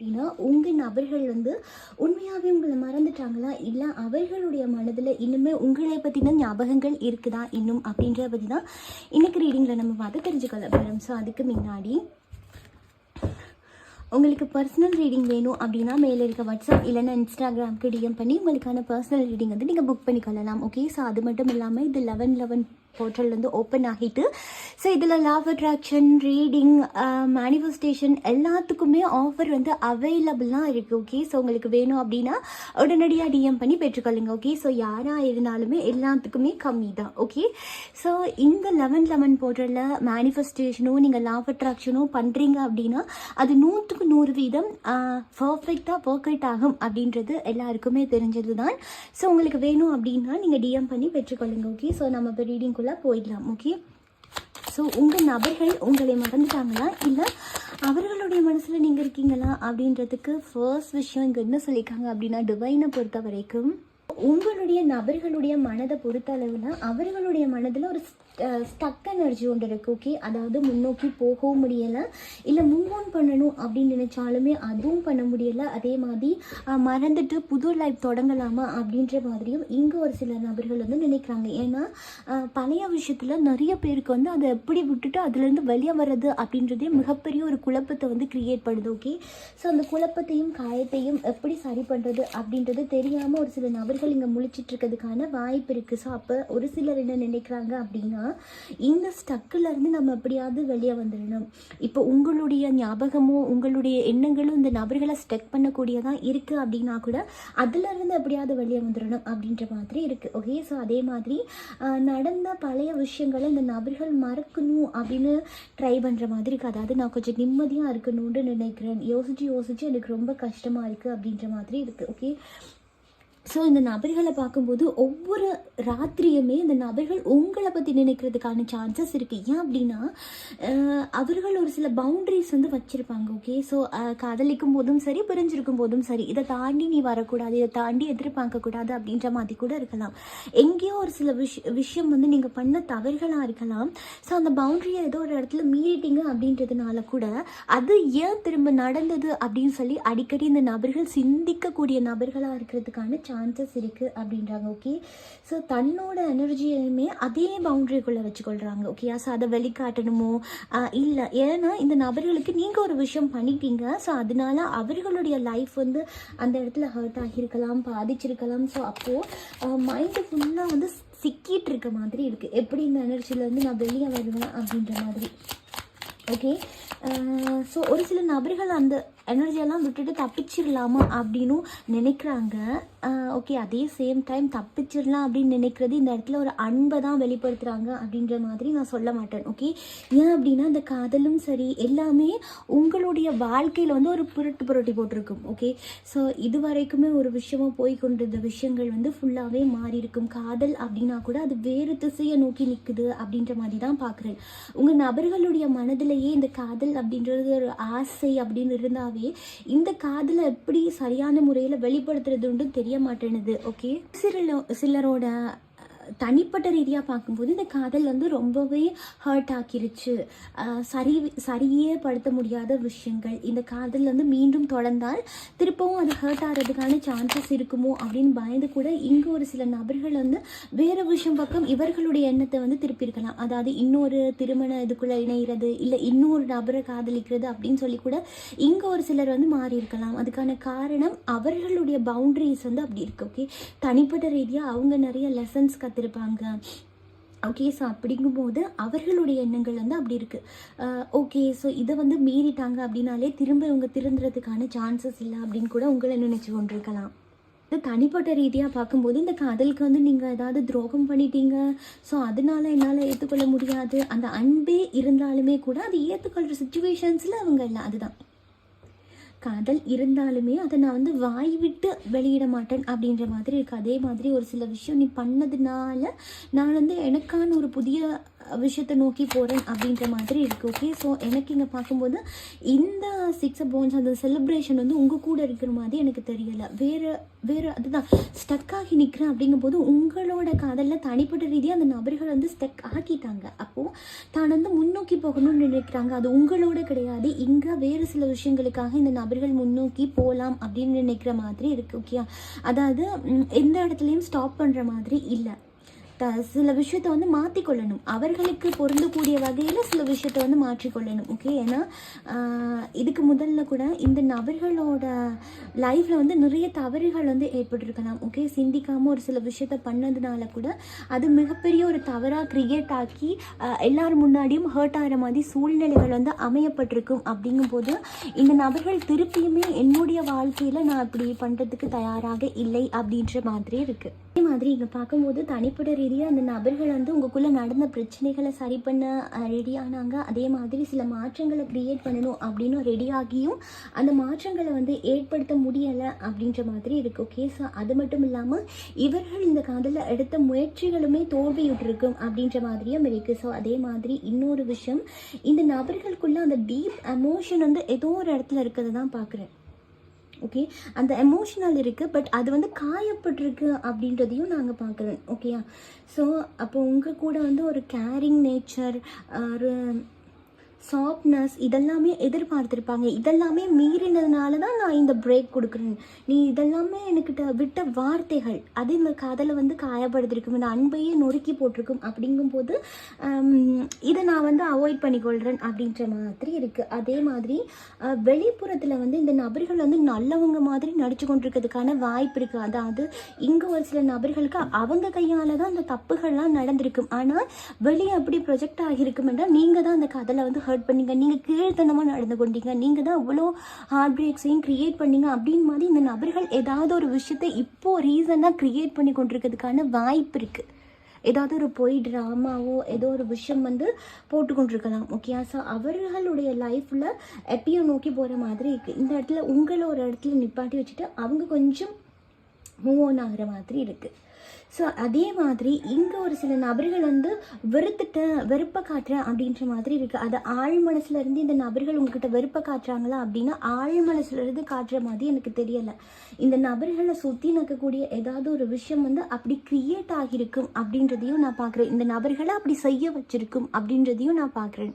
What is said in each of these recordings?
அப்படின்னா உங்கள் நபர்கள் உண்மையாகவே உங்களை மறந்துட்டாங்களா, இல்லை அவர்களுடைய மனதில் இன்னுமே உங்களை பற்றின ஞாபகங்கள் இருக்குதா இன்னும் அப்படின்றத பற்றி தான் இன்றைக்கி ரீடிங்கில் நம்ம பார்த்து தெரிஞ்சுக்கொள்ள போகிறோம். ஸோ அதுக்கு முன்னாடி உங்களுக்கு பர்சனல் ரீடிங் வேணும் அப்படின்னா மேலே இருக்க வாட்ஸ்அப் இல்லைன்னா இன்ஸ்டாகிராமுக்கு டிஎம் பண்ணி உங்களுக்கான பர்சனல் ரீடிங் நீங்கள் புக் பண்ணிக்கொள்ளலாம். ஓகே, ஸோ அது மட்டும் இல்லாமல் இது 11 போர்ட்டல் ஓப்பன் ஆகிட்டு, ஸோ இதில் law of attraction, reading, manifestation எல்லாத்துக்குமே ஆஃபர் அவைலபிளாக இருக்குது. ஓகே, ஸோ உங்களுக்கு வேணும் அப்படின்னா உடனடியாக டிஎம் பண்ணி பெற்றுக்கொள்ளுங்க. ஓகே, ஸோ யாராக இருந்தாலுமே எல்லாத்துக்குமே கம்மி தான். ஓகே, ஸோ இந்த 11 போர்ட்டலில் மேனிஃபெஸ்டேஷனும் நீங்கள் லா ஆஃப் அட்ராக்ஷனும் பண்ணுறீங்க அப்படின்னா அது 100க்கு 100% பர்ஃபெக்டாக ஒர்க் அவுட் ஆகும் அப்படின்றது எல்லாருக்குமே தெரிஞ்சது தான். ஸோ உங்களுக்கு வேணும் அப்படின்னா நீங்கள் டிஎம் பண்ணி பெற்றுக்கொள்ளுங்க. ஓகே, ஸோ நம்ம இப்போ ரீடிங் போயிடலாம். ஓகே, ஸோ உங்கள் நபர்கள் உங்களை மறந்துட்டாங்களா, இல்லை அவர்களுடைய மனசில் நீங்கள் இருக்கீங்களா அப்படின்றதுக்கு ஃபர்ஸ்ட் விஷயம் இங்கே என்ன சொல்லியிருக்காங்க அப்படின்னா, டிவைனை பொறுத்த வரைக்கும் உங்களுடைய நபர்களுடைய மனதை பொறுத்த அளவில் அவர்களுடைய மனதில் ஒரு ஸ்டக் எனர்ஜி ஒன்று இருக்குது. ஓகே, அதாவது முன்னோக்கி போகவும் முடியலை, இல்லை மூவ் ஆன் பண்ணணும் அப்படின்னு நினச்சாலுமே அதுவும் பண்ண முடியலை. அதே மாதிரி மறந்துட்டு புது லைஃப் தொடங்கலாமா அப்படின்ற மாதிரியும் இங்கே ஒரு சில நபர்கள் நினைக்கிறாங்க. ஏன்னா பழைய விஷயத்தில் நிறைய பேருக்கு அதை எப்படி விட்டுட்டு அதுலேருந்து வெளியே வர்றது அப்படின்றதே மிகப்பெரிய ஒரு குழப்பத்தை கிரியேட் பண்ணுது. ஓகே, ஸோ அந்த குழப்பத்தையும் காயத்தையும் எப்படி சரி பண்ணுறது அப்படின்றது தெரியாமல் ஒரு சில நபர்கள் இங்கே முழிச்சிட்டு இருக்கிறதுக்கான வாய்ப்பு இருக்குது. ஸோ அப்போ ஒரு சிலர் என்ன நினைக்கிறாங்க அப்படின்னா, இந்த ஸ்டக்கிலேருந்து நம்ம எப்படியாவது வெளியே வந்துடணும். இப்போ உங்களுடைய ஞாபகமோ உங்களுடைய எண்ணங்களும் இந்த நபர்களை ஸ்டக் பண்ணக்கூடியதான் இருக்குது அப்படின்னா கூட அதுலேருந்து எப்படியாவது வெளியே வந்துடணும் அப்படின்ற மாதிரி இருக்குது. ஓகே, ஸோ அதே மாதிரி நடந்த பழைய விஷயங்களை இந்த நபர்கள் மறக்கணும் அப்படின்னு ட்ரை பண்ணுற மாதிரி இருக்குது. அதாவது நான் கொஞ்சம் நிம்மதியாக இருக்கணும்னு நினைக்கிறேன், யோசிச்சு எனக்கு ரொம்ப கஷ்டமாக இருக்குது அப்படின்ற மாதிரி இருக்குது. ஓகே, ஸோ இந்த நபர்களை பார்க்கும்போது ஒவ்வொரு ராத்திரியுமே இந்த நபர்கள் உங்களை பற்றி நினைக்கிறதுக்கான சான்சஸ் இருக்குது. ஏன் அப்படின்னா அவர்கள் ஒரு சில பவுண்ட்ரிஸ் வச்சுருப்பாங்க. ஓகே, ஸோ காதலிக்கும் போதும் சரி, பிரிஞ்சிருக்கும் போதும் சரி, இதை தாண்டி நீ வரக்கூடாது, இதை தாண்டி எதிர்பார்க்கக்கூடாது அப்படின்ற மாதிரி கூட இருக்கலாம். எங்கேயோ ஒரு சில விஷயம் நீங்கள் பண்ண தவறுகளாக இருக்கலாம். ஸோ அந்த பவுண்ட்ரியை ஏதோ ஒரு இடத்துல மீறிட்டீங்க அப்படின்றதுனால கூட அது ஏன் திரும்ப நடந்தது அப்படின்னு சொல்லி அடிக்கடி இந்த நபர்கள் சிந்திக்கக்கூடிய நபர்களாக இருக்கிறதுக்கான சான்சஸ் இருக்குது அப்படின்றாங்க. ஓகே, ஸோ தன்னோட எனர்ஜியுமே அதே பவுண்டரிக்குள்ளே வச்சுக்கொள்கிறாங்க. ஓகே, ஸோ அதை வெளிக்காட்டணுமோ இல்லை, ஏன்னா இந்த நபர்களுக்கு நீங்கள் ஒரு விஷயம் பண்ணிட்டீங்க. ஸோ அதனால அவர்களுடைய லைஃப் அந்த இடத்துல ஹர்ட் ஆகியிருக்கலாம், பாதிச்சிருக்கலாம். ஸோ அப்போது மைண்டு ஃபுல்லாக சிக்கிட்டு இருக்க மாதிரி இருக்குது. எப்படி இந்த எனர்ஜிலேருந்து நான் வெளியே வருவேன் அப்படின்ற மாதிரி. ஓகே, ஸோ ஒரு சில நபர்கள் அந்த எனர்ஜியெல்லாம் விட்டுட்டு தப்பிச்சிடலாமா அப்படின்னு நினைக்கிறாங்க. ஓகே, அதே சேம் டைம் தப்பிச்சிடலாம் அப்படின்னு நினைக்கிறது இந்த இடத்துல ஒரு அன்பை தான் வெளிப்படுத்துகிறாங்க அப்படின்ற மாதிரி நான் சொல்ல மாட்டேன். ஓகே, ஏன் அப்படின்னா இந்த காதலும் சரி எல்லாமே உங்களுடைய வாழ்க்கையில் ஒரு புரட்டி போட்டிருக்கும். ஓகே, ஸோ இது வரைக்குமே ஒரு விஷயமா போய் கொண்டிருந்த விஷயங்கள் ஃபுல்லாகவே மாறி இருக்கும். காதல் அப்படின்னா கூட அது வேறு திசையை நோக்கி நிற்குது அப்படின்ற மாதிரி தான் பார்க்குறேன். உங்கள் நபர்களுடைய மனதிலேயே இந்த காதல் அப்படின்றது ஒரு ஆசை அப்படின்னு இருந்தால் இந்த காதலை எப்படி சரியான முறையில் வெளிப்படுத்துறதுன்னு தெரிய மாட்டேனுது. ஓகே, சிலரோட தனிப்பட்ட ரீதியாக பார்க்கும்போது இந்த காதல் ரொம்பவே ஹர்ட் ஆக்கிருச்சு, சரியே படுத்த முடியாத விஷயங்கள், இந்த காதல் மீண்டும் தொடர்ந்தால் திருப்பவும் அது ஹர்ட் ஆகிறதுக்கான சான்சஸ் இருக்குமோ அப்படின்னு பயந்து கூட இங்கே ஒரு சில நபர்கள் வேறு விஷயம் பக்கம் இவர்களுடைய எண்ணத்தை திருப்பியிருக்கலாம். அதாவது இன்னொரு திருமண இதுக்குள்ளே இணைகிறது, இல்லை இன்னொரு நபரை காதலிக்கிறது அப்படின்னு சொல்லி கூட இங்கே ஒரு சிலர் மாறி இருக்கலாம். அதுக்கான காரணம் அவர்களுடைய பவுண்டரிஸ் அப்படி இருக்கு. ஓகே, தனிப்பட்ட ரீதியாக அவங்க நிறைய லெசன்ஸ் கற்றுருப்பாங்க. ஓகே, ஸோ அப்படிங்கும்போது அவர்களுடைய எண்ணங்கள் அப்படி இருக்குது. ஓகே, ஸோ இதை மீறிட்டாங்க அப்படின்னாலே திரும்ப இவங்க திருந்துறதுக்கான சான்சஸ் இல்லை அப்படின்னு கூட உங்களை நினச்சி கொண்டிருக்கலாம். தனிப்பட்ட ரீதியாக பார்க்கும்போது இந்த காதலுக்கு நீங்கள் ஏதாவது துரோகம் பண்ணிட்டீங்க, ஸோ அதனால என்னால் ஏற்றுக்கொள்ள முடியாது, அந்த அன்பே இருந்தாலுமே கூட அது ஏற்றுக்கொள்கிற சுச்சுவேஷன்ஸில் அவங்க இல்லை. அதுதான் காதல் இருந்தாலுமே அதை நான் வாய் விட்டு வெளியிட மாட்டேன் அப்படின்ற மாதிரி இருக்குது. அதே மாதிரி ஒரு சில விஷயம் நீ பண்ணதுனால நான் எனக்கான ஒரு புதிய விஷயத்தை நோக்கி போகிறேன் அப்படின்ற மாதிரி இருக்குது. ஓகே, ஸோ எனக்கு இங்கே பார்க்கும்போது இந்த 6 of Wands அந்த செலிப்ரேஷன் வந்து உங்கள் கூட இருக்கிற மாதிரி எனக்கு தெரியலை. வேறு அதுதான் ஸ்டக் ஆகி நிற்கிறேன் அப்படிங்கும்போது உங்களோட காதலில் தனிப்பட்ட ரீதியாக அந்த நபர்கள் வந்து ஸ்டக் ஆக்கிட்டாங்க. அப்போது தான் வந்து முன்னோக்கி போகணும்னு நினைக்கிறாங்க. அது உங்களோட கிடையாது. இங்கே வேறு சில விஷயங்களுக்காக இந்த நபர்கள் முன்னோக்கி போகலாம் அப்படின்னு நினைக்கிற மாதிரி இருக்குது. ஓகே, அதாவது எந்த இடத்துலையும் ஸ்டாப் பண்ணுற மாதிரி இல்லை. சில விஷயத்தை வந்து மாற்றிக்கொள்ளணும், அவர்களுக்கு பொருந்தக்கூடிய வகையில் சில விஷயத்தை வந்து மாற்றிக்கொள்ளணும். ஓகே, ஏன்னா இதுக்கு முதல்ல கூட இந்த நபர்களோட லைஃப்பில் வந்து நிறைய தவறுகள் வந்து ஏற்பட்டிருக்கலாம். ஓகே, சிந்திக்காமல் ஒரு சில விஷயத்த பண்ணதுனால கூட அது மிகப்பெரிய ஒரு தவறாக க்ரியேட் ஆக்கி எல்லாரும் முன்னாடியும் ஹர்ட் ஆகிற மாதிரி சூழ்நிலைகள் வந்து அமையப்பட்டிருக்கும். அப்படிங்கும்போது இந்த நபர்கள் திருப்பியுமே என்னுடைய வாழ்க்கையில் நான் இப்படி பண்ணுறதுக்கு தயாராக இல்லை அப்படின்ற மாதிரி இருக்குது. அதே மாதிரி இங்கே பார்க்கும்போது தனிப்பட்ட ரீதியாக அந்த நபர்கள் வந்து உங்களுக்குள்ளே நடந்த பிரச்சனைகளை சரி பண்ண ரெடியானாங்க. அதே மாதிரி சில மாற்றங்களை க்ரியேட் பண்ணணும் அப்படின்னு ரெடியாகியும் அந்த மாற்றங்களை வந்து ஏற்படுத்த முடியலை அப்படின்ற மாதிரி இருக்குது. ஓகே, ஸோ அது மட்டும் இல்லாமல் இவர்கள் இந்த காதலில் எடுத்த முயற்சிகளுமே தோல்வியுற்றிருக்கும் அப்படின்ற மாதிரியும் இருக்குது. ஸோ அதே மாதிரி இன்னொரு விஷயம், இந்த நபர்களுக்குள்ளே அந்த டீப் எமோஷன் வந்து ஏதோ ஒரு இடத்துல இருக்கிறது தான் பார்க்குறேன். ஓகே, அந்த எமோஷனல் இருக்குது, பட் அது வந்து காயப்பட்டிருக்கு அப்படின்றதையும் நாங்கள் பார்க்குறோம். ஓகேயா, ஸோ அப்போ உங்கள் கூட வந்து ஒரு கேரிங் நேச்சர், ஒரு சாஃப்ட்னஸ் இதெல்லாமே எதிர்பார்த்துருப்பாங்க. இதெல்லாமே மீறினதுனால தான் நான் இந்த பிரேக் கொடுக்குறேன். நீ இதெல்லாமே எனக்கிட்ட விட்ட வார்த்தைகள் அது இந்த காதலை வந்து காயப்படுத்திருக்கும், இந்த அன்பையே நொறுக்கி போட்டிருக்கும். அப்படிங்கும்போது இதை நான் வந்து அவாய்ட் பண்ணிக்கொள்கிறேன் அப்படின்ற மாதிரி இருக்குது. அதே மாதிரி வெளிப்புறத்தில் வந்து இந்த நபர்கள் வந்து நல்லவங்க மாதிரி நடிச்சு கொண்டிருக்கிறதுக்கான வாய்ப்பு இருக்குது. அதாவது இங்கே ஒரு சில நபர்களுக்கு அவங்க கையால் தான் அந்த தப்புகள்லாம் நடந்திருக்கும். ஆனால் வெளியே அப்படி ப்ரொஜெக்ட் ஆகியிருக்கும் என்றால் நீங்கள் தான் அந்த காதலை வந்து ஹர்ட் பண்ணீங்க, நீங்கள் கீழ்த்தனமாக நடந்து கொண்டீங்க, நீங்கள் தான் அவ்வளோ ஹார்ட் பிரேக்ஸையும் க்ரியேட் பண்ணீங்க அப்படின்னு மாதிரி இந்த நபர்கள் ஏதாவது ஒரு விஷயத்தை இப்போது ரீசனாக க்ரியேட் பண்ணி கொண்டிருக்கிறதுக்கான வாய்ப்பு இருக்குது. ஏதாவது ஒரு பொய் ட்ராமாவோ ஏதோ ஒரு விஷயம் வந்து போட்டுக்கொண்டிருக்கலாம். ஓகே, ஸோ அவர்களுடைய லைஃப்பில் எப்பயும் நோக்கி போகிற மாதிரி இருக்குது. இந்த இடத்துல உங்களை ஒரு இடத்துல நிப்பாட்டி வச்சுட்டு அவங்க கொஞ்சம் மூவ் ஆன் ஆகிற மாதிரி இருக்குது. ஸோ அதே மாதிரி இங்கே ஒரு சில நபர்கள் வந்து வெறுப்பை காட்டுறேன் அப்படின்ற மாதிரி இருக்குது. அது ஆழ் மனசுலேருந்து இந்த நபர்கள் உங்ககிட்ட வெறுப்பை காட்டுறாங்களா அப்படின்னா ஆழ் மனசுலேருந்து காட்டுற மாதிரி எனக்கு தெரியலை. இந்த நபர்களை சுற்றி நிற்கக்கூடிய ஏதாவது ஒரு விஷயம் வந்து அப்படி க்ரியேட் ஆகியிருக்கும் அப்படின்றதையும் நான் பார்க்குறேன். இந்த நபர்களை அப்படி செய்ய வச்சிருக்கும் அப்படின்றதையும் நான் பார்க்குறேன்.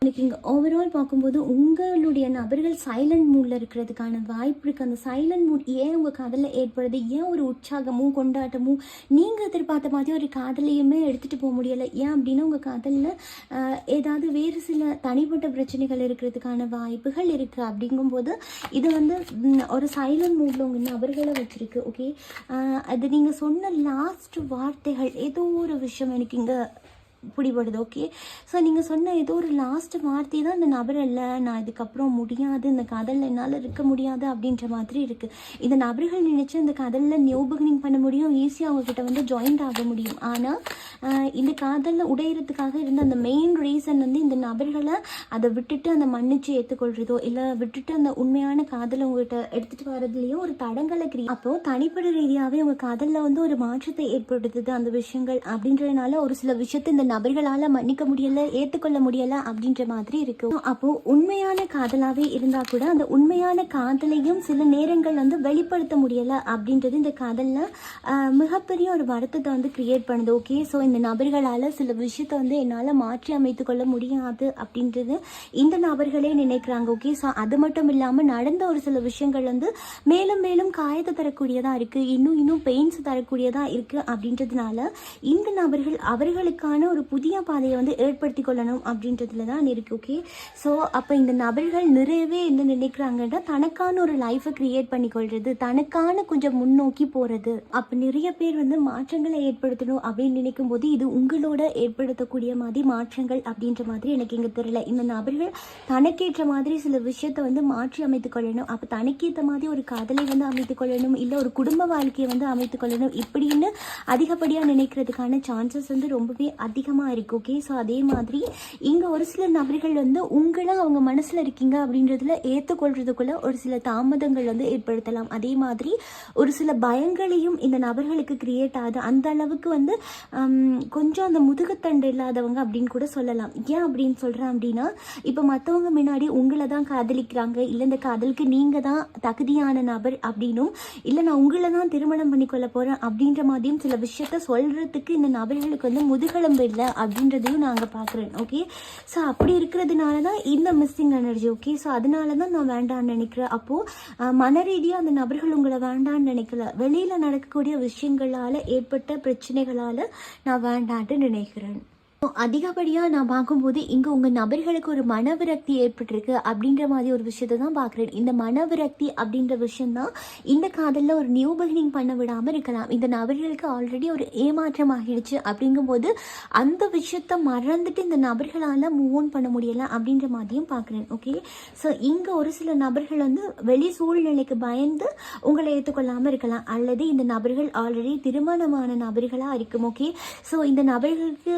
எனக்கு இங்கே ஓவரால் பார்க்கும்போது உங்களுடைய நபர்கள் சைலண்ட் மூடில் இருக்கிறதுக்கான வாய்ப்பு இருக்குது. அந்த சைலண்ட் மூட் ஏன் உங்கள் காதலில் ஏற்படுது, ஏன் ஒரு உற்சாகமும் கொண்டாட்டமும் நீங்கள் எதிர்பார்த்த மாதிரி ஒரு காதலையுமே எடுத்துகிட்டு போக முடியலை, ஏன் அப்படின்னா உங்கள் காதலில் ஏதாவது வேறு சில தனிப்பட்ட பிரச்சனைகள் இருக்கிறதுக்கான வாய்ப்புகள் இருக்குது. அப்படிங்கும்போது இது வந்து ஒரு சைலண்ட் மூடில் உங்கள் நபர்களை வச்சுருக்கு. ஓகே, அது நீங்கள் சொன்ன லாஸ்ட் வார்த்தைகள் ஏதோ ஒரு விஷயம் எனக்கு இங்கே பிடிபடுது. ஓகே, ஸோ நீங்கள் சொன்ன ஏதோ ஒரு லாஸ்ட் வார்த்தை தான் இந்த நபர் இல்லை, நான் இதுக்கப்புறம் முடியாது, இந்த காதலில் என்னால் இருக்க முடியாது அப்படின்ற மாதிரி இருக்குது. இந்த நபர்கள் நினச்சி இந்த காதலில் நியூ பிகினிங் பண்ண முடியும், ஈஸியாக அவங்கக்கிட்ட வந்து ஜாயின்ட் ஆக முடியும். ஆனால் இந்த காதலில் உடையிறதுக்காக இருந்த அந்த மெயின் ரீசன் வந்து இந்த நபர்களை அதை விட்டுட்டு அந்த மன்னிச்சு ஏற்றுக்கொள்றதோ இல்லை விட்டுட்டு அந்த உண்மையான காதலை உங்கள்கிட்ட எடுத்துகிட்டு வரதுலேயோ ஒரு தடங்களை அப்போது தனிப்பட்ட ரீதியாகவே உங்கள் காதலில் வந்து ஒரு மாற்றத்தை ஏற்படுத்துது அந்த விஷயங்கள். அப்படின்றதுனால ஒரு சில விஷயத்தை இந்த நபர்களால் மன்னிக்க முடியலை, ஏற்றுக்கொள்ள முடியலை அப்படின்ற மாதிரி இருக்கும். அப்போது உண்மையான காதலாகவே இருந்தால் கூட அந்த உண்மையான காதலையும் சில நேரங்கள் வந்து வெளிப்படுத்த முடியலை அப்படின்றது இந்த காதலில் மிகப்பெரிய ஒரு வருத்தத்தை வந்து கிரியேட் பண்ணுது. ஓகே, ஸோ இந்த நபர்களால் சில விஷயத்தை வந்து என்னால் மாற்றி அமைத்து கொள்ள முடியாது அப்படின்றது இந்த நபர்களே நினைக்கிறாங்க. ஓகே, ஸோ அது மட்டும் இல்லாமல் நடந்த ஒரு சில விஷயங்கள் வந்து மேலும் மேலும் காயத்தை தரக்கூடியதாக இருக்குது, இன்னும் பெயின்ஸ் தரக்கூடியதாக இருக்குது. அப்படின்றதுனால இந்த நபர்கள் அவர்களுக்கான ஒரு புதிய பாதையை வந்து ஏற்படுத்தி கொள்ளணும் அப்படின்றதுல தான் இருக்குது. ஓகே, ஸோ அப்போ இந்த நபர்கள் நிறையவே என்ன நினைக்கிறாங்கன்னா தனக்கான ஒரு லைஃப்பை க்ரியேட் பண்ணிக்கொள்வது, தனக்கான கொஞ்சம் முன்னோக்கி போகிறது. அப்போ நிறைய பேர் வந்து மாற்றங்களை ஏற்படுத்தணும் அப்படின்னு நினைக்கும் போது இது உங்களோட ஏற்படுத்தக்கூடிய மாதிரி மாற்றங்கள் அப்படின்ற மாதிரி எனக்கு இங்கே தெரியல. இந்த நபர்கள் தனக்கேற்ற மாதிரி சில விஷயத்தை வந்து மாற்றி அமைத்து கொள்ளணும். அப்போ தனக்கேற்ற மாதிரி ஒரு காதலை வந்து அமைத்து கொள்ளணும், இல்லை ஒரு குடும்ப வாழ்க்கையை வந்து அமைத்து கொள்ளணும் இப்படின்னு அதிகப்படியாக நினைக்கிறதுக்கான சான்சஸ் வந்து ரொம்பவே அதிகம் அதிகமாக இருக்குது. ஓகே, ஸோ அதே மாதிரி இங்கே ஒரு சில நபர்கள் வந்து உங்களை அவங்க மனசில் இருக்கீங்க அப்படின்றதுல ஏற்றுக்கொள்றதுக்குள்ள ஒரு சில தாமதங்கள் வந்து ஏற்படுத்தலாம். அதே மாதிரி ஒரு சில பயங்களையும் இந்த நபர்களுக்கு கிரியேட் ஆகுது. அந்த அளவுக்கு வந்து கொஞ்சம் அந்த முதுகுத்தண்டு இல்லாதவங்க அப்படின்னு கூட சொல்லலாம். ஏன் அப்படின்னு சொல்கிறேன் அப்படின்னா, இப்போ மற்றவங்க முன்னாடி உங்களை தான் காதலிக்கிறாங்க, இல்லை இந்த காதலுக்கு நீங்கள் தான் தகுதியான நபர் அப்படின்னும், இல்லை நான் உங்களை தான் திருமணம் பண்ணிக்கொள்ள போகிறேன் அப்படின்ற மாதிரியும் சில விஷயத்த சொல்கிறதுக்கு இந்த நபர்களுக்கு வந்து முதுகெலும்பு இல்லை அப்படின்றதையும் நாங்கள் பார்க்குறேன். ஓகே, ஸோ அப்படி இருக்கிறதுனால தான் இந்த மிஸ்ஸிங் எனர்ஜி. ஓகே, ஸோ அதனால தான் நான் வேண்டான்னு நினைக்கிறேன். அப்போது மன ரீதியாக அந்த நபர்கள் உங்களை வேண்டான்னு நினைக்கல, வெளியில் நடக்கக்கூடிய விஷயங்களால் ஏற்பட்ட பிரச்சனைகளால் நான் வேண்டான்ட்டு நினைக்கிறேன். அதிகப்படியாக நான் பார்க்கும்போது இங்கே உங்கள் நபர்களுக்கு ஒரு மனவிரக்தி ஏற்பட்டிருக்கு அப்படின்ற மாதிரி ஒரு விஷயத்தை தான் பார்க்குறேன். இந்த மனவிரக்தி அப்படின்ற விஷயந்தான் இந்த காதலில் ஒரு நியூ பிகினிங் பண்ண விடாமல் இருக்கலாம். இந்த நபர்களுக்கு ஆல்ரெடி ஒரு ஏமாற்றம் ஆகிடுச்சு அப்படிங்கும்போது அந்த விஷயத்த மறந்துட்டு இந்த நபர்களால் மூவ் ஆன் பண்ண முடியலை அப்படின்ற மாதிரியும் பார்க்குறேன். ஓகே, ஸோ இங்கே ஒரு சில நபர்கள் வந்து வெளி சூழ்நிலைக்கு பயந்து உங்களை ஏற்றுக்கொள்ளாமல் இருக்கலாம், அல்லது இந்த நபர்கள் ஆல்ரெடி திருமணமான நபர்களாக இருக்கும். ஓகே, ஸோ இந்த நபர்களுக்கு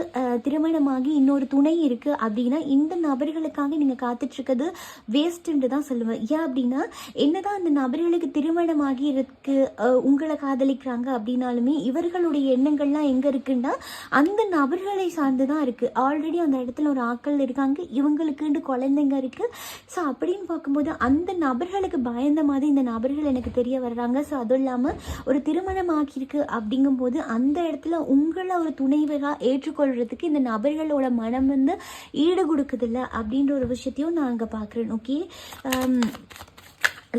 திருமணமாகி இன்னொரு துணை இருக்குது அப்படின்னா இந்த நபர்களுக்காக நீங்கள் காத்துட்ருக்கிறது வேஸ்ட்டுன்னு தான் சொல்லுவேன். ஏன் அப்படின்னா, என்னதான் அந்த நபர்களுக்கு திருமணமாகி இருக்கு உங்களை காதலிக்கிறாங்க அப்படின்னாலுமே இவர்களுடைய எண்ணங்கள்லாம் எங்கே இருக்குன்னா அந்த நபர்களை சார்ந்து தான் இருக்குது. ஆல்ரெடி அந்த இடத்துல ஒரு ஆட்கள் இருக்காங்க, இவங்களுக்குண்டு குழந்தைங்க இருக்குது. ஸோ அப்படின்னு பார்க்கும்போது அந்த நபர்களுக்கு பயந்த மாதிரி இந்த நபர்கள் எனக்கு தெரிய வர்றாங்க. ஸோ அதுவும் இல்லாமல் ஒரு திருமணம் ஆகியிருக்கு அப்படிங்கும்போது அந்த இடத்துல உங்களை ஒரு துணைவராக ஏற்றுக்கொள்கிறதுக்கு இந்த நபர்களோட மனம் வந்து ஈடு கொடுக்குதில்ல அப்படின்ற ஒரு விஷயத்தையும் நான் அங்கே பார்க்குறேன். ஓகே,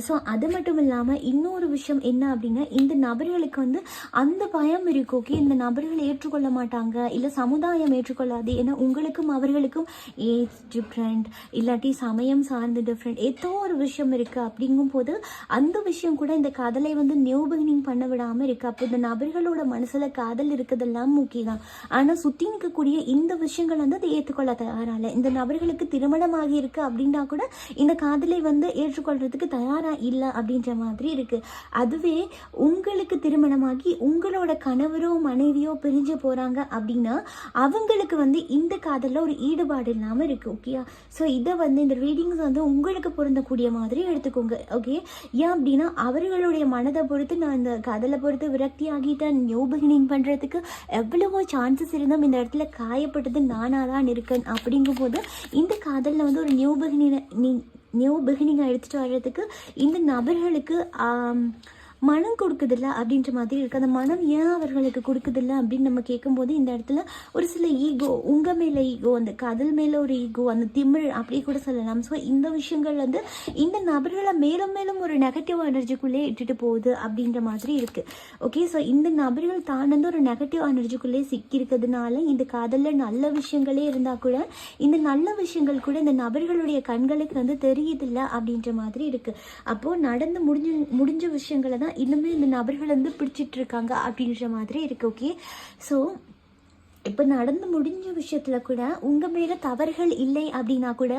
ஸோ அது மட்டும் இல்லாமல் இன்னொரு விஷயம் என்ன அப்படின்னா, இந்த நபர்களுக்கு வந்து அந்த பயம் இருக்குது. ஓகே, இந்த நபர்கள் ஏற்றுக்கொள்ள மாட்டாங்க, இல்லை சமுதாயம் ஏற்றுக்கொள்ளாது, ஏன்னா உங்களுக்கும் அவர்களுக்கும் ஏஜ் டிஃப்ரெண்ட், இல்லாட்டி சமயம் சார்ந்து டிஃப்ரெண்ட், ஏதோ ஒரு விஷயம் இருக்குது. அப்படிங்கும்போது அந்த விஷயம் கூட இந்த காதலை வந்து நியூ பிகினிங் பண்ண விடாமல் இருக்குது. அப்போ இந்த நபர்களோட மனசில் காதல் இருக்குதெல்லாம் முக்கியம் தான், ஆனால் சுற்றி நிற்கக்கூடிய இந்த விஷயங்கள் வந்து அதை ஏற்றுக்கொள்ள தயாராக இந்த நபர்களுக்கு திருமணமாகி இருக்குது அப்படின்னா கூட இந்த காதலை வந்து ஏற்றுக்கொள்றதுக்கு தயார் இல்லை அப்படின்ற மாதிரி இருக்கு. அதுவே உங்களுக்கு திருமணமாகி உங்களோட கணவரோ மனைவியோ பிரிஞ்சு போறாங்க அப்படின்னா அவங்களுக்கு வந்து இந்த காதல்ல ஒரு ஈடுபாடு இல்லாம இருக்கு. ஓகே, ஸோ இதை வந்து இந்த ரீடிங்ஸ் வந்து உங்களுக்கு பொருந்தக்கூடிய மாதிரி எடுத்துக்கோங்க. ஓகே, ஏன் அப்படின்னா அவர்களுடைய மனதை பொறுத்து நான் இந்த காதலை பொறுத்து விரக்தி ஆகிட்டேன், நியூ பிகினிங் பண்றதுக்கு எவ்வளவோ சான்சஸ் இருந்தும் இந்த இடத்துல காயப்பட்டது நானாக தான் இருக்கேன். அப்படிங்கும் போது இந்த காதலில் வந்து ஒரு நியூ பிகினிங்காக எடுத்துகிட்டு வர்றதுக்கு இந்த நபர்களுக்கு மனம் கொடுக்குதில்ல அப்படின்ற மாதிரி இருக்குது. அந்த மனம் ஏன் அவர்களுக்கு கொடுக்குதில்ல அப்படின்னு நம்ம கேட்கும்போது இந்த இடத்துல ஒரு சில ஈகோ, உங்கள் மேலே ஈகோ, அந்த காதல் மேலே ஒரு ஈகோ, அந்த திமிழ் அப்படி கூட சொல்லலாம். ஸோ இந்த விஷயங்கள் வந்து இந்த நபர்களை மேலும் மேலும் ஒரு நெகட்டிவ் எனர்ஜிக்குள்ளே இட்டுட்டு போகுது அப்படின்ற மாதிரி இருக்குது. ஓகே, ஸோ இந்த நபர்கள் தான் வந்து ஒரு நெகட்டிவ் எனர்ஜிக்குள்ளே சிக்கியிருக்கிறதுனால இந்த காதலில் நல்ல விஷயங்களே இருந்தால் கூட இந்த நல்ல விஷயங்கள் கூட இந்த நபர்களுடைய கண்களுக்கு வந்து தெரியுதில்ல அப்படின்ற மாதிரி இருக்குது. அப்போது நடந்து முடிஞ்ச விஷயங்களை தான் இன்னுமே இந்த நபர்கள் வந்து பிடிச்சிட்டு இருக்காங்க அப்படின்ற மாதிரி இருக்கு. ஓகே, ஸோ இப்போ நடந்து முடிஞ்ச விஷயத்தில் கூட உங்கள் மேலே தவறுகள் இல்லை அப்படின்னா கூட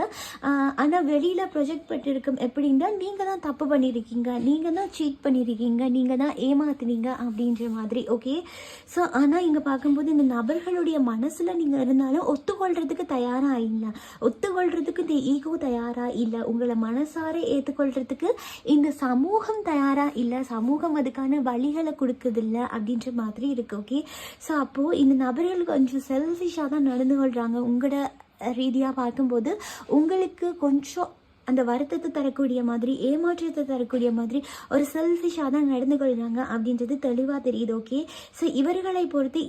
ஆனால் வெளியில் ப்ரொஜெக்ட் பண்ணியிருக்கும் எப்படின்னா நீங்கள் தான் தப்பு பண்ணியிருக்கீங்க, நீங்கள் தான் சீட் பண்ணியிருக்கீங்க, நீங்கள் தான் ஏமாத்துனீங்க அப்படின்ற மாதிரி. ஓகே, ஸோ ஆனால் இங்கே பார்க்கும்போது இந்த நபர்களுடைய மனசில் நீங்கள் இருந்தாலும் ஒத்துக்கொள்கிறதுக்கு தயாராக இல்லை, ஒத்துக்கொள்கிறதுக்கு இந்த ஈகோ தயாராக இல்லை, உங்களை மனசார ஏற்றுக்கொள்கிறதுக்கு இந்த சமூகம் தயாராக இல்லை, சமூகம் அதுக்கான வழிகளை கொடுக்குதில்ல அப்படின்ற மாதிரி இருக்குது. ஓகே, ஸோ அப்போது இந்த நபர்களுக்கு கொஞ்சம் செல்ஃபிஷாக தான் நடந்து கொள்கிறாங்க. உங்களோட ரீதியாக பார்க்கும்போது உங்களுக்கு கொஞ்சம் அந்த வருத்தத்தை தரக்கூடிய மாதிரி, ஏமாற்றத்தை தரக்கூடிய மாதிரி ஒரு செல்ஃபிஷாக தான் நடந்து கொள்கிறாங்க அப்படின்றது தெளிவாக தெரியுது. ஓகே, ஸோ இவர்களை பொறுத்து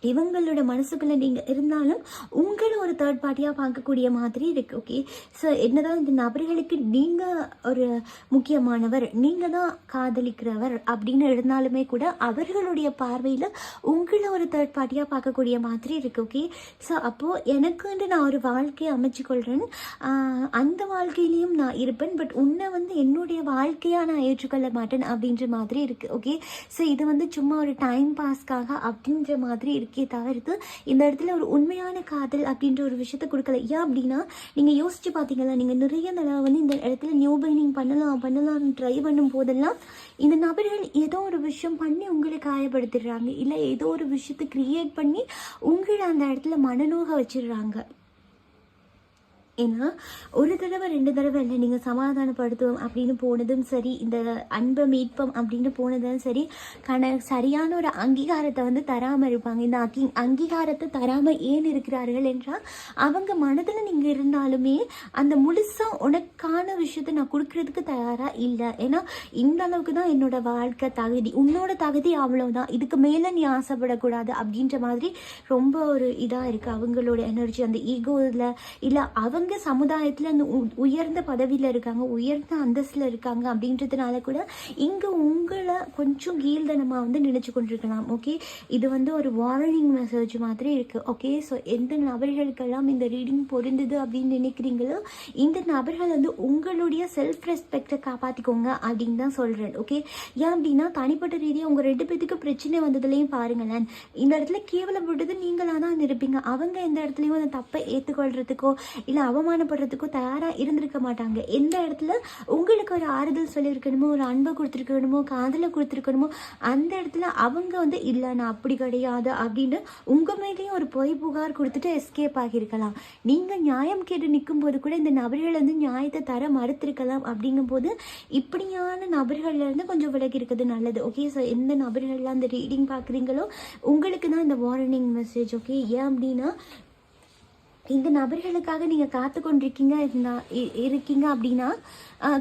இவங்களோட மனசுக்குள்ளே நீங்கள் இருந்தாலும் உங்களை ஒரு தேர்ட் பார்ட்டியாக பார்க்கக்கூடிய மாதிரி இருக்குது. ஓகே, ஸோ என்னதான் இந்த நபர்களுக்கு நீங்கள் ஒரு முக்கியமானவர், நீங்கள் தான் காதலிக்கிறவர் அப்படின்னு இருந்தாலுமே கூட அவர்களுடைய பார்வையில் உங்களை ஒரு தேர்ட் பார்ட்டியாக பார்க்கக்கூடிய மாதிரி இருக்குது. ஓகே, ஸோ அப்போது எனக்குன்ட்டு நான் ஒரு வாழ்க்கையை அமைச்சுக்கொள்கிறேன், அந்த வாழ்க்கையிலையும் நான் இருப்பேன், பட் உன்னை வந்து என்னுடைய வாழ்க்கையாக நான் ஏற்றுக்கொள்ள மாட்டேன் அப்படின்ற மாதிரி இருக்குது. ஓகே, ஸோ இது வந்து சும்மா ஒரு டைம் பாஸ்க்காக அப்படின்ற மாதிரி இருக்குது. இருக்கே தவிர்த்து இந்த இடத்துல ஒரு உண்மையான காதல் அப்படின்ற ஒரு விஷயத்த கொடுக்கல. ஏன் அப்படின்னா நீங்கள் யோசிச்சு பார்த்தீங்களா, நீங்கள் நிறைய தடவை வந்து இந்த இடத்துல நியூ பைனிங் பண்ணலாம்னு ட்ரை பண்ணும் போதெல்லாம் இந்த நபர்கள் ஏதோ ஒரு விஷயம் பண்ணி உங்களை காயப்படுத்திடுறாங்க, இல்லை ஏதோ ஒரு விஷயத்தை கிரியேட் பண்ணி உங்களை அந்த இடத்துல மனநோக வச்சிடுறாங்க. ஏன்னா ஒரு தடவை 2 தடவை இல்லை, நீங்கள் சமாதானப்படுத்துவோம் அப்படின்னு போனதும் சரி, இந்த அன்பை மீட்பம் அப்படின்னு போனதும் சரி, சரியான ஒரு அங்கீகாரத்தை வந்து தராமல் இருப்பாங்க. இந்த அங்கீகாரத்தை தராமல் ஏன் இருக்கிறார்கள் என்றால் அவங்க மனதில் நீங்கள் இருந்தாலுமே அந்த முழுசாக உனக்கான விஷயத்தை நான் கொடுக்கறதுக்கு தயாராக இல்லை. ஏன்னா இந்த அளவுக்கு தான் என்னோட வாழ்க்கை தகுதி, உன்னோட தகுதி அவ்வளோதான், இதுக்கு மேலே நீ ஆசைப்படக்கூடாது அப்படின்ற மாதிரி ரொம்ப ஒரு இதாக இருக்குது அவங்களோட எனர்ஜி. அந்த ஈகோவில் இல்லை அவங்க சமுதாயத்தில் அந்த உயர்ந்த பதவியில் இருக்காங்க, உயர்ந்த அந்தஸ்தில் இருக்காங்க அப்படின்றதுனால கூட இங்கே உங்களை கொஞ்சம் கீழ்தனமாக வந்து நினச்சி கொண்டிருக்கலாம். ஓகே, இது வந்து ஒரு வார்னிங் மெசேஜ் மாதிரி இருக்குது. ஓகே, ஸோ எந்த நபர்களுக்கெல்லாம் இந்த ரீடிங் பொருந்தது அப்படின்னு நினைக்கிறீங்களோ இந்த நபர்கள் வந்து உங்களுடைய செல்ஃப் ரெஸ்பெக்டை காப்பாற்றிக்கோங்க அப்படின்னு தான் சொல்கிறேன். ஓகே, ஏன் அப்படின்னா தனிப்பட்ட ரீதியாக உங்கள் 2 பேத்துக்கு பிரச்சனை வந்ததுலேயும் பாருங்களேன், இந்த இடத்துல கேவலப்பட்டது நீங்களாக தான் இருப்பீங்க. அவங்க எந்த இடத்துலையும் அந்த தப்பை ஏற்றுக்கொள்றதுக்கோ இல்லை அவமானப்படுறதுக்கோ தயாராக இருந்திருக்க மாட்டாங்க. எந்த இடத்துல உங்களுக்கு ஒரு ஆறுதல் சொல்லியிருக்கணுமோ, ஒரு அன்பை கொடுத்துருக்கணுமோ, காதலை கொடுத்துருக்கணுமோ, அந்த இடத்துல அவங்க வந்து இல்லை நான் அப்படி கிடையாது அப்படின்னு உங்கள் மேலேயும் ஒரு பொய் புகார் கொடுத்துட்டு எஸ்கேப் ஆகியிருக்கலாம். நீங்கள் நியாயம் கேட்டு நிற்கும் போது கூட இந்த நபர்கள் வந்து நியாயத்தை தர மறுத்திருக்கலாம். அப்படிங்கும்போது இப்படியான நபர்கள்லேருந்து கொஞ்சம் விலகி இருக்கிறது நல்லது. ஓகே, ஸோ எந்த நபர்கள்லாம் அந்த ரீடிங் பார்க்குறீங்களோ உங்களுக்கு தான் இந்த வார்னிங் மெசேஜ். ஓகே, ஏன் அப்படின்னா இந்த நபர்களுக்காக நீங்கள் காத்து கொண்டிருக்கீங்க இருக்கீங்க அப்படின்னா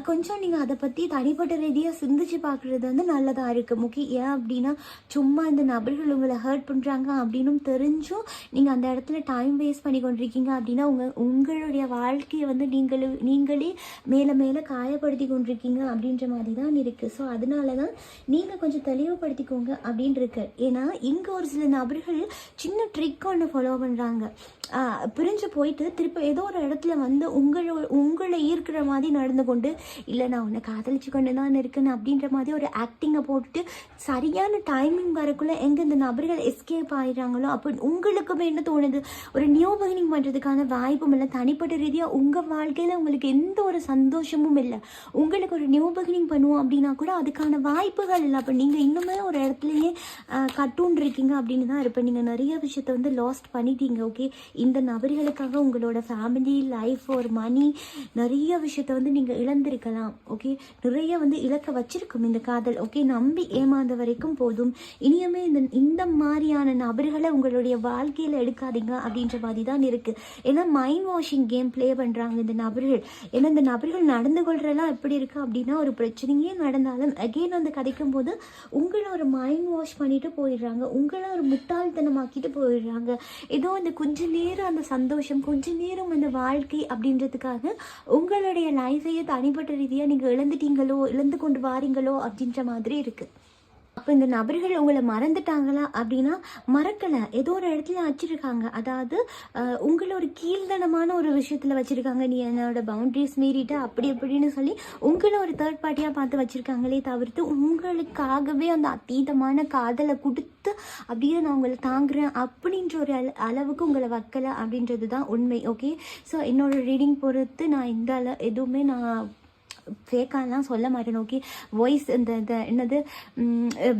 கொஞ்சம் நீங்கள் அதை பற்றி தனிப்பட்ட ரீதியாக சிந்திச்சு பார்க்குறது வந்து நல்லதாக இருக்குது. முக்கியம் ஏன் அப்படின்னா சும்மா இந்த நபர்கள் உங்களை ஹர்ட் பண்ணுறாங்க அப்படின்னும் தெரிஞ்சும் நீங்கள் அந்த இடத்துல டைம் வேஸ்ட் பண்ணி கொண்டிருக்கீங்க அப்படின்னா உங்களுடைய வாழ்க்கையை வந்து நீங்களே மேலே மேலே காயப்படுத்தி கொண்டிருக்கீங்க அப்படின்ற மாதிரி தான் இருக்குது. ஸோ அதனால தான் நீங்கள் கொஞ்சம் தெளிவுபடுத்திக்கோங்க அப்படின்னு இருக்கு. ஏன்னா இங்கே ஒரு சில நபர்கள் சின்ன ட்ரிக் ஒன்று ஃபாலோ பண்ணுறாங்க. பிரிஞ்சு போயிட்டு திருப்ப ஏதோ ஒரு இடத்துல வந்து உங்களை ஈர்க்கிற மாதிரி நடந்து கொண்டு இல்லை நான் உன்னை காதலிச்சு கொண்டு தான் இருக்கேன்னு அப்படின்ற மாதிரி ஒரு ஆக்டிங்கை போட்டுட்டு சரியான டைமிங் வரக்குள்ளே எங்கே இந்த நபர்கள் எஸ்கேப் ஆகிடுறாங்களோ அப்போ உங்களுக்குமே என்ன தோணுது, ஒரு நியூ பிகினிங் பண்ணுறதுக்கான வாய்ப்பும் இல்லை. தனிப்பட்ட ரீதியாக உங்கள் வாழ்க்கையில் உங்களுக்கு எந்த ஒரு சந்தோஷமும் இல்லை. உங்களுக்கு ஒரு நியூ பிகினிங் பண்ணுவோம் அப்படின்னா கூட அதுக்கான வாய்ப்புகள் இல்லை. அப்போ நீங்கள் இன்னுமே ஒரு இடத்துலையே கட்டூன் இருக்கீங்க அப்படின்னு தான் இருப்பேன். நீங்கள் நிறைய விஷயத்தை வந்து லாஸ்ட் பண்ணிட்டீங்க. ஓகே, இந்த நபர்களுக்காக உங்களோட ஃபேமிலி லைஃப் ஒரு மணி நிறைய விஷயத்த வந்து நீங்கள் இழந்திருக்கலாம். ஓகே, நிறைய வந்து இழக்க வச்சிருக்கும் இந்த காதல். ஓகே, நம்பி ஏமாந்த வரைக்கும் போதும். இனியுமே இந்த மாதிரியான நபர்களை உங்களுடைய வாழ்க்கையில் எடுக்காதீங்க அப்படின்ற மாதிரி தான் இருக்குது. ஏன்னா மைண்ட் வாஷிங் கேம் ப்ளே பண்ணுறாங்க இந்த நபர்கள். ஏன்னா இந்த நபர்கள் நடந்து கொள்றதெல்லாம் எப்படி இருக்குது அப்படின்னா ஒரு பிரச்சனையே நடந்தாலும் அகெயின் வந்து கிடைக்கும் போது உங்களை ஒரு மைண்ட் வாஷ் பண்ணிட்டு போயிடுறாங்க, உங்களை ஒரு முட்டாள்தனமாக்கிட்டு போயிடுறாங்க. ஏதோ அந்த கொஞ்ச நேரம் அந்த சந்தோஷம், கொஞ்ச நேரம் அந்த வாழ்க்கை அப்படின்றதுக்காக உங்களுடைய லைஃபையே தனிப்பட்ட ரீதியாக நீங்கள் இழந்து கொண்டு வாரீங்களோ அப்படின்ற மாதிரி இருக்குது. அப்போ இந்த நபர்கள் உங்களை மறந்துட்டாங்களா அப்படின்னா மறக்கலை, ஏதோ ஒரு இடத்துல வச்சுருக்காங்க. அதாவது உங்களை ஒரு கீழ்தனமான ஒரு விஷயத்தில் வச்சுருக்காங்க. நீ என்னோட பவுண்ட்ரிஸ் மீறிட்டு அப்படி அப்படின்னு சொல்லி உங்களை ஒரு தேர்ட் பார்ட்டியாக பார்த்து வச்சுருக்காங்களே தவிர்த்து உங்களுக்காகவே அந்த அதீதமான காதலை கொடுத்து அப்படியே நான் உங்களை தாங்குறேன் அப்படின்ற ஒரு அளவுக்கு உங்களை வைக்கலை அப்படின்றது தான் உண்மை. ஓகே, ஸோ என்னோடய ரீடிங் பொறுத்து நான் எதுவுமே நான் ஃபேக்காலாம் சொல்ல மாட்டேன். ஓகே, வாய்ஸ் இந்த என்னது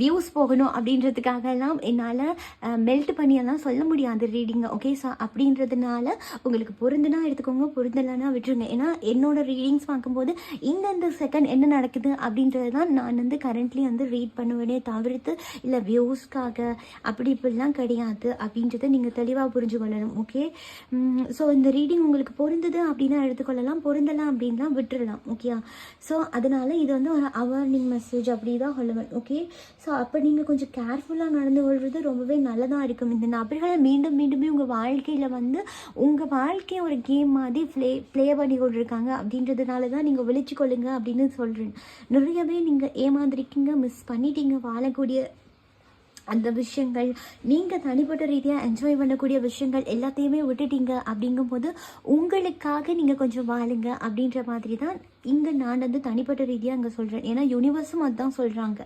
வியூஸ் போகணும் அப்படின்றதுக்காகலாம் என்னால் மெல்ட் பண்ணியெல்லாம் சொல்ல முடியாது ரீடிங்கை. ஓகே, ஸோ அப்படின்றதுனால உங்களுக்கு பொருந்துனா எடுத்துக்கோங்க, பொருந்தலைன்னா விட்டுருங்க. ஏன்னா என்னோட ரீடிங்ஸ் பார்க்கும்போது இந்த செகண்ட் என்ன நடக்குது அப்படின்றது தான் நான் வந்து கரண்ட்லி வந்து ரீட் பண்ணுவேனே தவிர்த்து இல்லை வியூஸ்க்காக அப்படி இப்படிலாம் கிடையாது அப்படின்றத நீங்கள் தெளிவாக புரிஞ்சு கொள்ளணும். ஓகே, ஸோ இந்த ரீடிங் உங்களுக்கு பொருந்தது அப்படின்னா எடுத்துக்கொள்ளலாம், பொருந்தலாம் அப்படின்லாம் விட்டுடலாம். ஓகே, ஸோ அதனால் இது வந்து ஒரு அவார்னிங் மெசேஜ் அப்படி தான் சொல்லுவேன். ஓகே, ஸோ அப்போ நீங்கள் கொஞ்சம் கேர்ஃபுல்லாக நடந்து கொள்வது ரொம்பவே நல்லதாக இருக்கும். இந்த நபர்களை மீண்டுமே உங்கள் வாழ்க்கையில் வந்து உங்கள் வாழ்க்கையை ஒரு கேம் மாதிரி ப்ளே பண்ணி கொண்டிருக்காங்க அப்படின்றதுனால தான் நீங்கள் விழிச்சு கொள்ளுங்க அப்படின்னு சொல்கிறேன். நிறையவே நீங்கள் ஏமாந்துருக்கீங்க, மிஸ் பண்ணிட்டீங்க வாழக்கூடிய அந்த விஷயங்கள், நீங்கள் தனிப்பட்ட ரீதியாக என்ஜாய் பண்ணக்கூடிய விஷயங்கள் எல்லாத்தையுமே விட்டுட்டீங்க. அப்படிங்கும்போது உங்களுக்காக நீங்கள் கொஞ்சம் வாழுங்க அப்படின்ற மாதிரி தான் இங்கே நான் வந்து தனிப்பட்ட ரீதியாக அங்கே சொல்கிறேன். ஏன்னா யூனிவர்ஸும் அதுதான் சொல்கிறாங்க.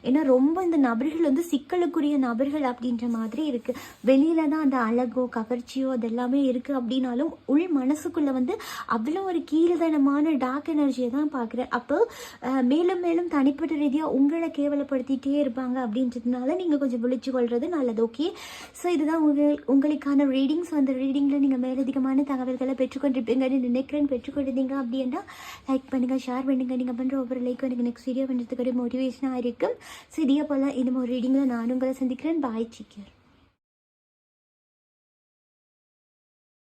ஏன்னா ரொம்ப இந்த நபர்கள் வந்து சிக்கலுக்குரிய நபர்கள் அப்படின்ற மாதிரி இருக்குது. வெளியில தான் அந்த அழகோ கவர்ச்சியோ அதெல்லாமே இருக்குது அப்படின்னாலும் உள் மனசுக்குள்ளே வந்து அவ்வளோ ஒரு கீழ்தனமான டார்க் எனர்ஜியை தான் பார்க்குறேன். அப்போ மேலும் மேலும் தனிப்பட்ட ரீதியாக உங்களை கேவலப்படுத்திகிட்டே இருப்பாங்க அப்படின்றதுனால நீங்கள் கொஞ்சம் விழிச்சு கொள்வது நல்லது. ஓகே, ஸோ இதுதான் உங்களுக்கான ரீடிங்ஸ். அந்த ரீடிங்கில் நீங்கள் மேலதிகமான தகவல்களை பெற்றுக்கொண்டிருப்பீங்கன்னு நினைக்கிறேன். பெற்றுக்கொண்டிருந்தீங்க அப்படின்னா லைக் பண்ணுங்கள், ஷேர் பண்ணுங்கள். நீங்கள் பண்ணுற ஒவ்வொரு லைக்கும் எனக்கு நெக்ஸ்ட் வீடியோ பண்ணுறதுக்கு ஒரு மோட்டிவேஷனாக இருக்கும். ஸோ இதே போல் இன்னும் ஒரு ரீடிங்கில் நான் உங்களை சந்திக்கிறேன். பாய், டேக் கேர்.